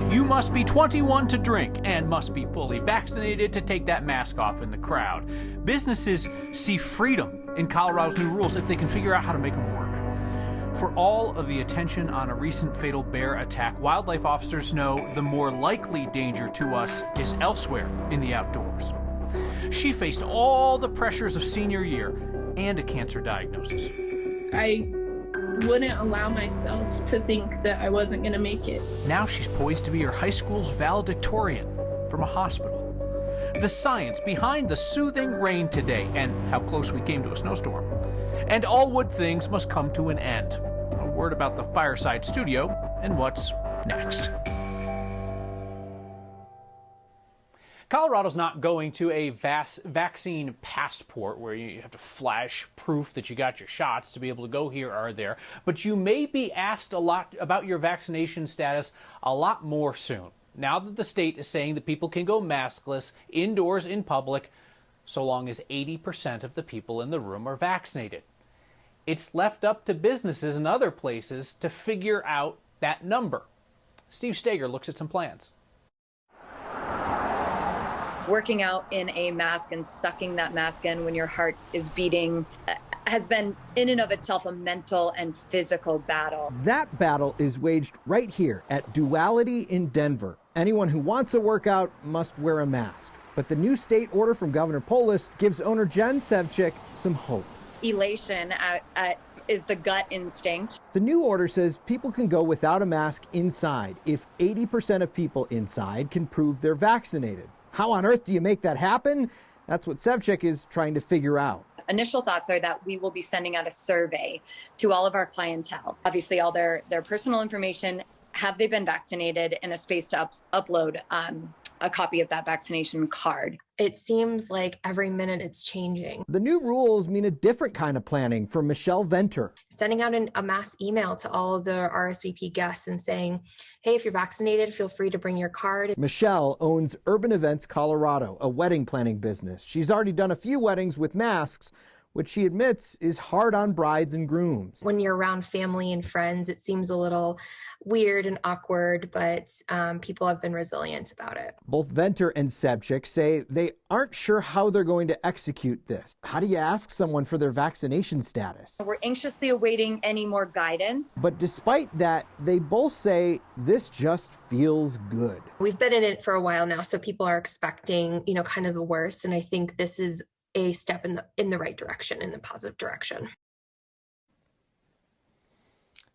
You must be 21 to drink and must be fully vaccinated to take that mask off in the crowd. Businesses see freedom in Colorado's new rules if they can figure out how to make them work. For all of the attention on a recent fatal bear attack, wildlife officers know the more likely danger to us is elsewhere in the outdoors. She faced all the pressures of senior year and a cancer diagnosis. I wouldn't allow myself to think that I wasn't going to make it. Now she's poised to be her high school's valedictorian from a hospital. The science behind the soothing rain today and how close we came to a snowstorm. And all good things must come to an end. A word about the Fireside Studio and what's next. Colorado's not going to a vaccine passport where you have to flash proof that you got your shots to be able to go here or there, but you may be asked a lot about your vaccination status a lot more soon, now that the state is saying that people can go maskless indoors in public so long as 80% of the people in the room are vaccinated. It's left up to businesses and other places to figure out that number. Steve Steger looks at some plans. Working out in a mask and sucking that mask in when your heart is beating has been in and of itself a mental and physical battle. That battle is waged right here at DUALITY in Denver. Anyone who wants a workout must wear a mask. But the new state order from Governor Polis gives owner Jen Sevcik some hope. Elation is the gut instinct. The new order says people can go without a mask inside if 80% of people inside can prove they're vaccinated. How on earth do you make that happen? That's what Sevcik is trying to figure out. Initial thoughts are that we will be sending out a survey to all of our clientele. Obviously, all their personal information, have they been vaccinated, and a space to upload a copy of that vaccination card. It seems like every minute it's changing. The new rules mean a different kind of planning for Michelle Venter. Sending out a mass email to all of the RSVP guests and saying, hey, if you're vaccinated, feel free to bring your card. Michelle owns Urban Events Colorado, a wedding planning business. She's already done a few weddings with masks, which she admits is hard on brides and grooms. When you're around family and friends, it seems a little weird and awkward, but people have been resilient about it. Both Venter and Sevcik say they aren't sure how they're going to execute this. How do you ask someone for their vaccination status? We're anxiously awaiting any more guidance. But despite that, they both say this just feels good. We've been in it for a while now, so people are expecting, kind of the worst, and I think this is a step in the right direction, in the positive direction.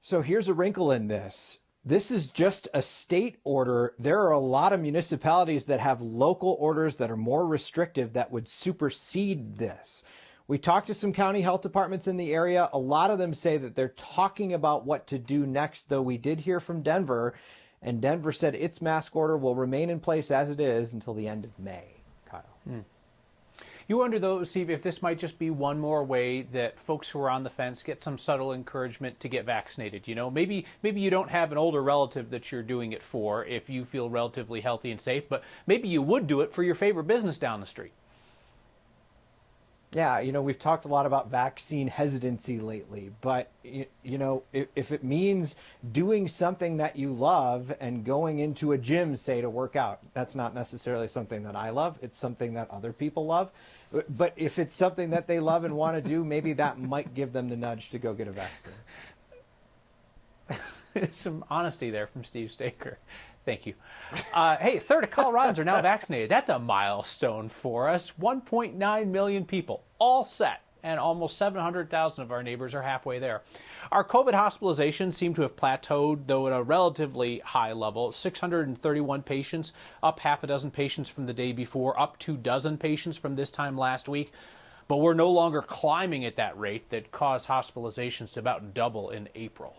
So here's a wrinkle in this. This is just a state order. There are a lot of municipalities that have local orders that are more restrictive that would supersede this. We talked to some county health departments in the area. A lot of them say that they're talking about what to do next, though we did hear from Denver, and Denver said its mask order will remain in place as it is until the end of May. Kyle. You wonder, though, Steve, if this might just be one more way that folks who are on the fence get some subtle encouragement to get vaccinated. Maybe you don't have an older relative that you're doing it for if you feel relatively healthy and safe, but maybe you would do it for your favorite business down the street. Yeah, we've talked a lot about vaccine hesitancy lately, but, if it means doing something that you love and going into a gym, say, to work out, that's not necessarily something that I love. It's something that other people love. But if it's something that they love and want to do, maybe that might give them the nudge to go get a vaccine. Some honesty there from Steve Staker. Thank you. Hey, a third of Coloradans are now vaccinated. That's a milestone for us. 1.9 million people, all set, and almost 700,000 of our neighbors are halfway there. Our COVID hospitalizations seem to have plateaued, though at a relatively high level. 631 patients, up half a dozen patients from the day before, up 24 patients from this time last week. But we're no longer climbing at that rate that caused hospitalizations to about double in April.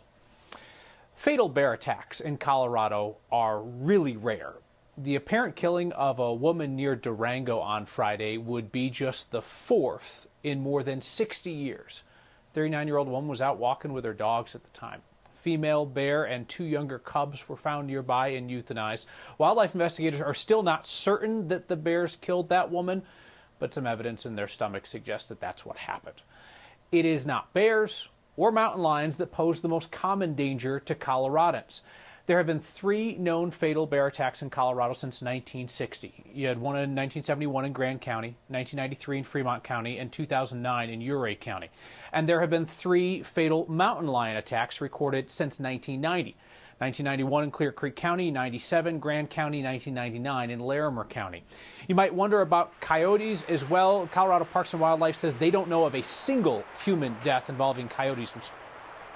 Fatal bear attacks in Colorado are really rare. The apparent killing of a woman near Durango on Friday would be just the fourth in more than 60 years. 39-year-old woman was out walking with her dogs at the time. Female bear and 2 younger cubs were found nearby and euthanized. Wildlife investigators are still not certain that the bears killed that woman, but some evidence in their stomach suggests that that's what happened. It is not bears or mountain lions that pose the most common danger to Coloradans. There have been 3 known fatal bear attacks in Colorado since 1960. You had one in 1971 in Grand County, 1993 in Fremont County, and 2009 in Ouray County. And there have been 3 fatal mountain lion attacks recorded since 1990. 1991 in Clear Creek County, 97 Grand County, 1999 in Larimer County. You might wonder about coyotes as well. Colorado Parks and Wildlife says they don't know of a single human death involving coyotes, which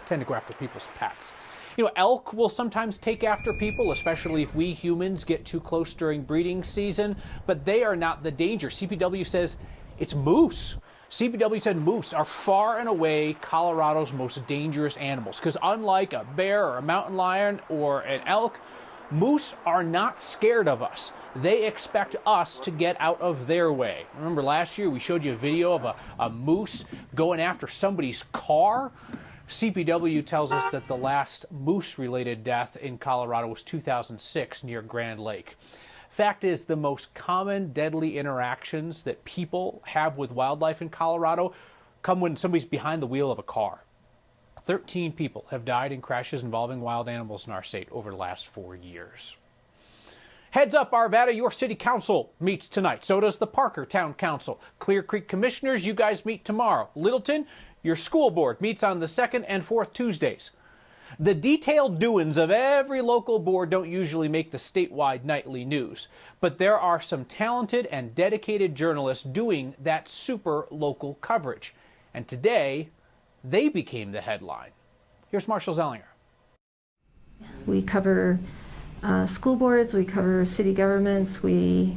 tend to go after people's pets. You know, elk will sometimes take after people, especially if we humans get too close during breeding season, but they are not the danger. CPW says it's moose. CPW said moose are far and away Colorado's most dangerous animals because unlike a bear or a mountain lion or an elk, moose are not scared of us. They expect us to get out of their way. Remember last year we showed you a video of a moose going after somebody's car? CPW tells us that the last moose-related death in Colorado was 2006 near Grand Lake. Fact is, the most common deadly interactions that people have with wildlife in Colorado come when somebody's behind the wheel of a car. 13 people have died in crashes involving wild animals in our state over the last 4 years. Heads up, Arvada, your city council meets tonight. So does the Parker Town Council. Clear Creek Commissioners, you guys meet tomorrow. Littleton, your school board meets on the 2nd and 4th Tuesdays. The detailed doings of every local board don't usually make the statewide nightly news, but there are some talented and dedicated journalists doing that super local coverage. And today, they became the headline. Here's Marshall Zellinger. We cover school boards, we cover city governments, we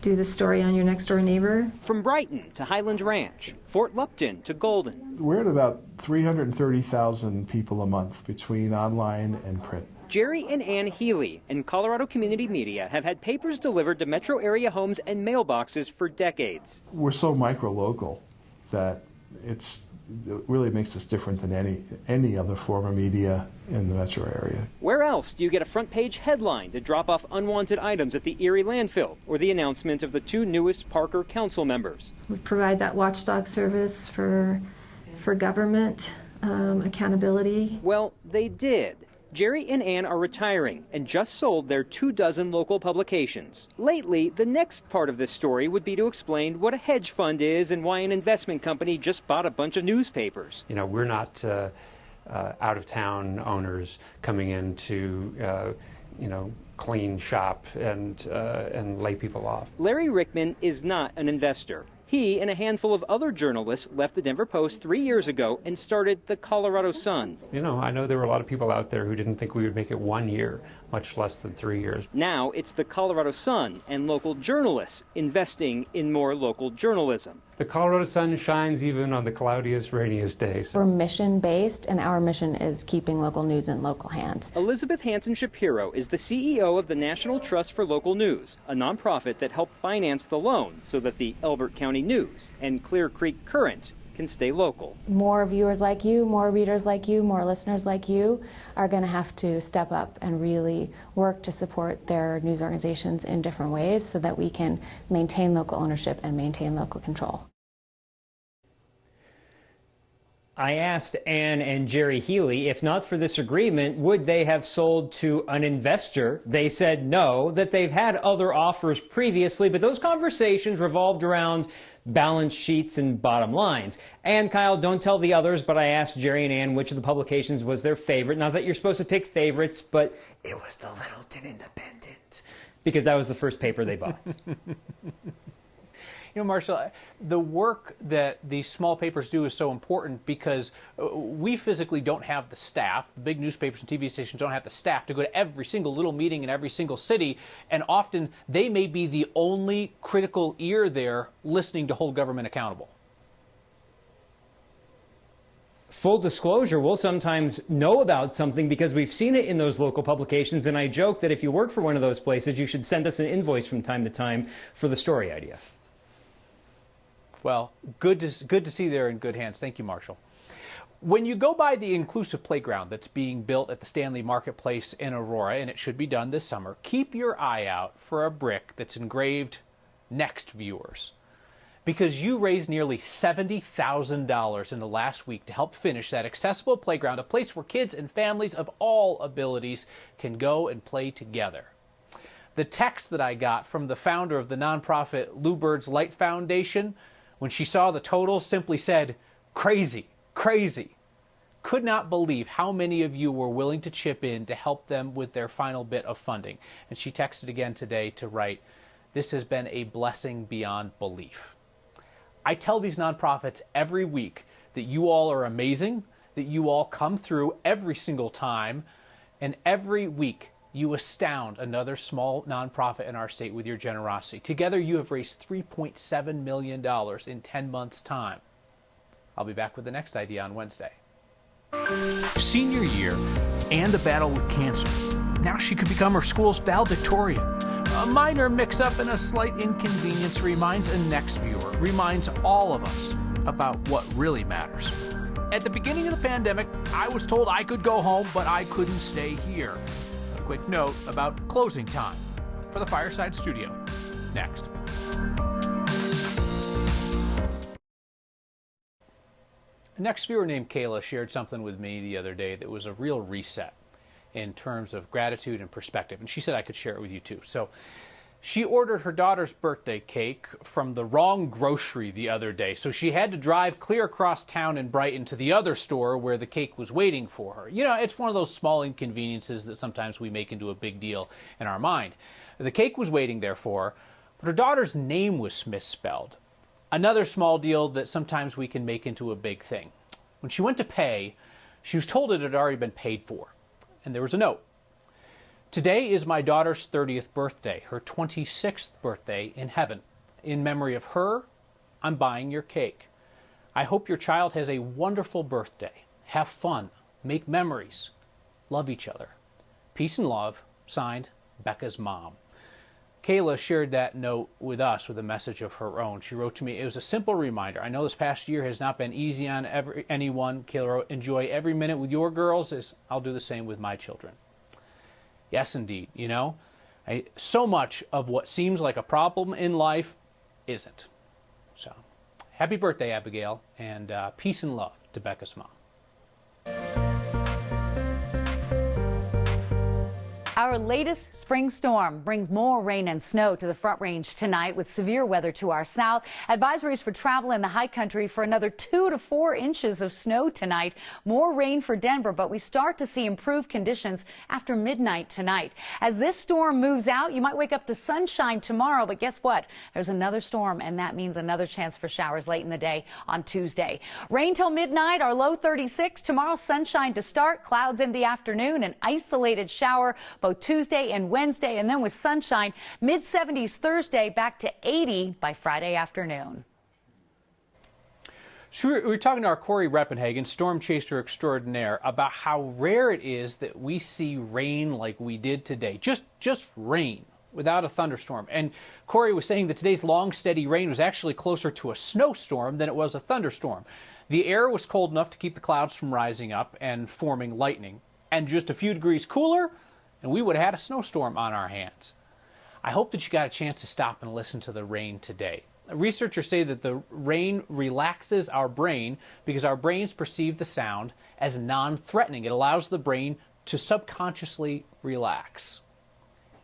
do the story on your next door neighbor. From Brighton to Highland Ranch, Fort Lupton to Golden. We're at about 330,000 people a month between online and print. Jerry and Ann Healy in Colorado Community Media have had papers delivered to metro area homes and mailboxes for decades. We're so micro-local that it really makes us different than any other form of media in the metro area. Where else do you get a front page headline to drop off unwanted items at the Erie landfill or the announcement of the 2 newest Parker council members? We provide that watchdog service for government accountability. Well, they did. Jerry and Ann are retiring and just sold their 24 local publications. Lately, the next part of this story would be to explain what a hedge fund is and why an investment company just bought a bunch of newspapers. You know, we're not out-of-town owners coming in to, clean shop and lay people off. Larry Rickman is not an investor. He and a handful of other journalists left the Denver Post 3 years ago and started the Colorado Sun. You know, I know there were a lot of people out there who didn't think we would make it 1 year, much less than 3 years. Now it's the Colorado Sun and local journalists investing in more local journalism. The Colorado sun shines even on the cloudiest, rainiest days. We're mission-based, and our mission is keeping local news in local hands. Elizabeth Hansen Shapiro is the CEO of the National Trust for Local News, a nonprofit that helped finance the loan so that the Elbert County News and Clear Creek Current can stay local. More viewers like you, more readers like you, more listeners like you are going to have to step up and really work to support their news organizations in different ways so that we can maintain local ownership and maintain local control. I asked Ann and Jerry Healy, if not for this agreement, would they have sold to an investor? They said no, that they've had other offers previously, but those conversations revolved around balance sheets and bottom lines. And Kyle, don't tell the others, but I asked Jerry and Ann which of the publications was their favorite. Not that you're supposed to pick favorites, but it was the Littleton Independent, because that was the first paper they bought. You know, Marshall, the work that these small papers do is so important because we physically don't have the staff. The big newspapers and TV stations don't have the staff to go to every single little meeting in every single city, and often they may be the only critical ear there listening to hold government accountable. Full disclosure, we'll sometimes know about something because we've seen it in those local publications, and I joke that if you work for one of those places, you should send us an invoice from time to time for the story idea. Well, good to see they're in good hands. Thank you, Marshall. When you go by the inclusive playground that's being built at the Stanley Marketplace in Aurora, and it should be done this summer, keep your eye out for a brick that's engraved "Next Viewers." because you raised nearly $70,000 in the last week to help finish that accessible playground, a place where kids and families of all abilities can go and play together. The text that I got from the founder of the nonprofit Lou Bird's Light Foundation, when she saw the totals, simply said, "Crazy, crazy." Could not believe how many of you were willing to chip in to help them with their final bit of funding. And she texted again today to write, "This has been a blessing beyond belief." I tell these nonprofits every week that you all are amazing, that you all come through every single time, and every week you astound another small nonprofit in our state with your generosity. Together you have raised $3.7 million in 10 months' time. I'll be back with the next idea on Wednesday. Senior year and a battle with cancer. Now she could become her school's valedictorian. A minor mix-up and a slight inconvenience reminds a next viewer, reminds all of us about what really matters. At the beginning of the pandemic, I was told I could go home, but I couldn't stay here. A quick note about closing time for the Fireside Studio. Next. A next viewer named Kayla shared something with me the other day that was a real reset in terms of gratitude and perspective. And she said I could share it with you too. So she ordered her daughter's birthday cake from the wrong grocery the other day. So she had to drive clear across town in Brighton to the other store where the cake was waiting for her. You know, it's one of those small inconveniences that sometimes we make into a big deal in our mind. The cake was waiting there for her, but her daughter's name was misspelled. Another small deal that sometimes we can make into a big thing. When she went to pay, she was told it had already been paid for. And there was a note. "Today is my daughter's 30th birthday, her 26th birthday in heaven. In memory of her, I'm buying your cake. I hope your child has a wonderful birthday. Have fun, make memories, love each other. Peace and love." Signed, Becca's mom. Kayla shared that note with us with a message of her own. She wrote to me, "It was a simple reminder. I know this past year has not been easy on anyone. Kayla wrote, enjoy every minute with your girls as I'll do the same with my children." Yes, indeed. You know, so much of what seems like a problem in life isn't. So, happy birthday, Abigail, and peace and love to Becca's mom. Our latest spring storm brings more rain and snow to the Front Range tonight, with severe weather to our south. Advisories for travel in the high country for another 2 to 4 inches of snow tonight. More rain for Denver, but we start to see improved conditions after midnight tonight. As this storm moves out, you might wake up to sunshine tomorrow, but guess what? There's another storm, and that means another chance for showers late in the day on Tuesday. Rain till midnight, our low 36. Tomorrow, sunshine to start, clouds in the afternoon, an isolated shower both Tuesday and Wednesday, and then with sunshine, mid-70s Thursday, back to 80 by Friday afternoon. So we were talking to our Corey Reppenhagen, storm chaser extraordinaire, about how rare it is that we see rain like we did today. Just rain without a thunderstorm. And Corey was saying that today's long, steady rain was actually closer to a snowstorm than it was a thunderstorm. The air was cold enough to keep the clouds from rising up and forming lightning. And just a few degrees cooler, and we would have had a snowstorm on our hands. I hope that you got a chance to stop and listen to the rain today. Researchers say that the rain relaxes our brain because our brains perceive the sound as non-threatening. It allows the brain to subconsciously relax.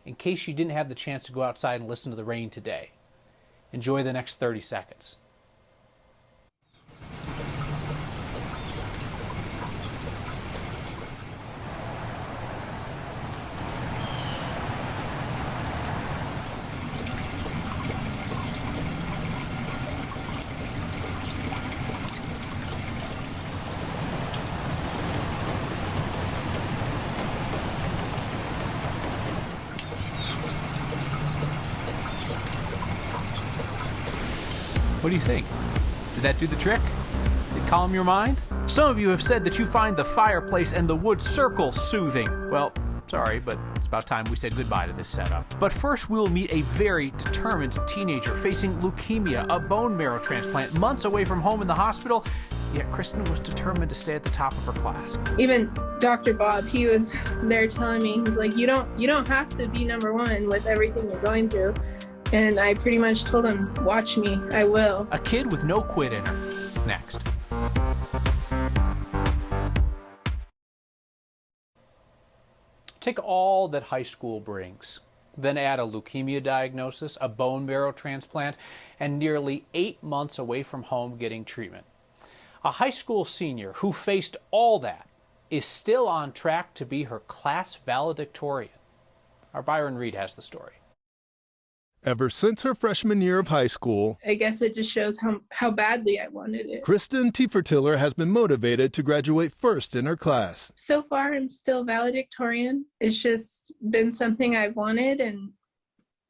In case you didn't have the chance to go outside and listen to the rain today, enjoy the next 30 seconds. What do you think? Did that do the trick? Did it calm your mind? Some of you have said that you find the fireplace and the wood circle soothing. Well, sorry, but it's about time we said goodbye to this setup. But first, we'll meet a very determined teenager facing leukemia, a bone marrow transplant, months away from home in the hospital. Yet Kristen was determined to stay at the top of her class. Even Dr. Bob, he was there telling me, he's like, you don't have to be number one with everything you're going through. And I pretty much told him, watch me, I will. A kid with no quit in her. Next. Take all that high school brings, then add a leukemia diagnosis, a bone marrow transplant, and nearly 8 months away from home getting treatment. A high school senior who faced all that is still on track to be her class valedictorian. Our Byron Reed has the story. Ever since her freshman year of high school, I guess it just shows how badly I wanted it. Kristen Tiefertiller has been motivated to graduate first in her class. So far, I'm still valedictorian. It's just been something I've wanted, and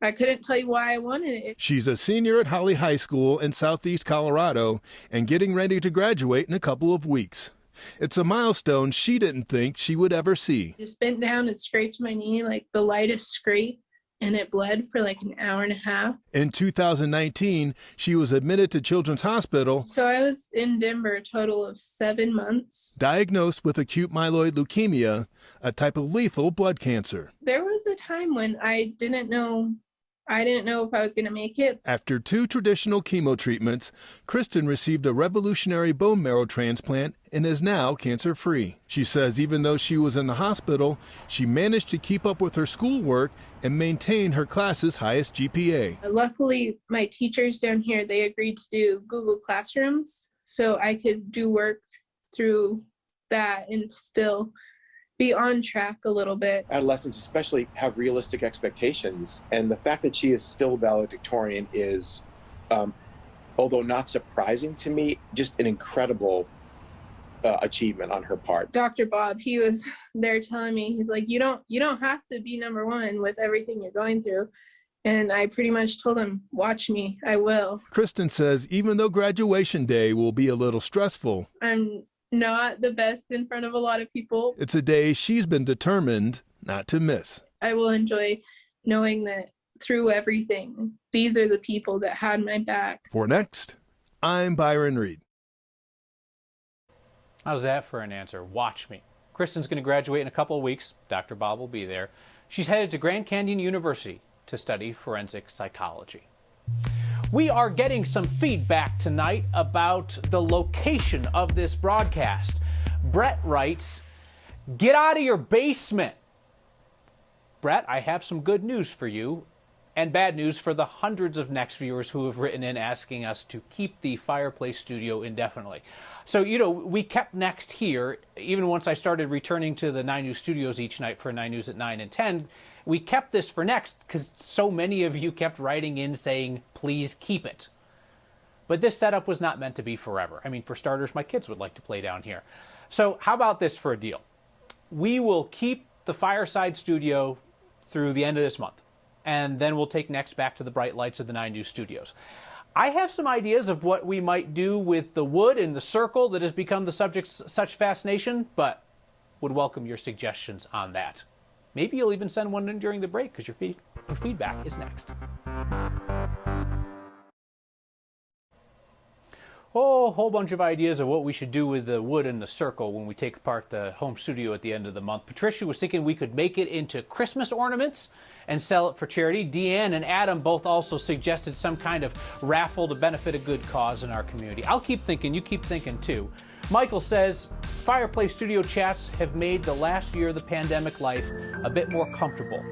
I couldn't tell you why I wanted it. She's a senior at Holly High School in Southeast Colorado and getting ready to graduate in a couple of weeks. It's a milestone she didn't think she would ever see. Just bent down and scraped my knee, like the lightest scrape, and it bled for like an hour and a half. In 2019, she was admitted to Children's Hospital. So I was in Denver a total of 7 months. Diagnosed with acute myeloid leukemia, a type of lethal blood cancer. There was a time when I didn't know if I was going to make it. After 2 traditional chemo treatments, Kristen received a revolutionary bone marrow transplant and is now cancer-free. She says even though she was in the hospital, she managed to keep up with her schoolwork and maintain her class's highest GPA. Luckily, my teachers down here, they agreed to do Google Classrooms, so I could do work through that and still be on track a little bit. Adolescents especially have realistic expectations, and the fact that she is still valedictorian is, although not surprising to me, just an incredible achievement on her part. Dr. Bob, he was there telling me, he's like, you don't have to be number one with everything you're going through. And I pretty much told him, watch me, I will. Kristen says even though graduation day will be a little stressful, I'm not the best in front of a lot of people. It's a day she's been determined not to miss. I will enjoy knowing that through everything, these are the people that had my back. For Next, I'm Byron Reed. How's that for an answer? Watch me. Kristen's going to graduate in a couple of weeks. Dr. Bob will be there. She's headed to Grand Canyon University to study forensic psychology. We are getting some feedback tonight about the location of this broadcast. Brett writes, "Get out of your basement." Brett, I have some good news for you and bad news for the hundreds of Next viewers who have written in asking us to keep the Fireplace Studio indefinitely. So, we kept Next here, even once I started returning to the 9 News studios each night for 9 News at 9 and 10. We kept this for Next because so many of you kept writing in saying, please keep it. But this setup was not meant to be forever. I mean, for starters, my kids would like to play down here. So how about this for a deal? We will keep the Fireside Studio through the end of this month, and then we'll take Next back to the bright lights of the 9 News studios. I have some ideas of what we might do with the wood in the circle that has become the subject of such fascination, but would welcome your suggestions on that. Maybe you'll even send one in during the break because your feedback is next. Oh, a whole bunch of ideas of what we should do with the wood in the circle when we take apart the home studio at the end of the month. Patricia was thinking we could make it into Christmas ornaments and sell it for charity. Deanne and Adam both also suggested some kind of raffle to benefit a good cause in our community. I'll keep thinking, you keep thinking too. Michael says, Fireplace Studio chats have made the last year of the pandemic life a bit more comfortable.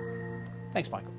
Thanks, Michael.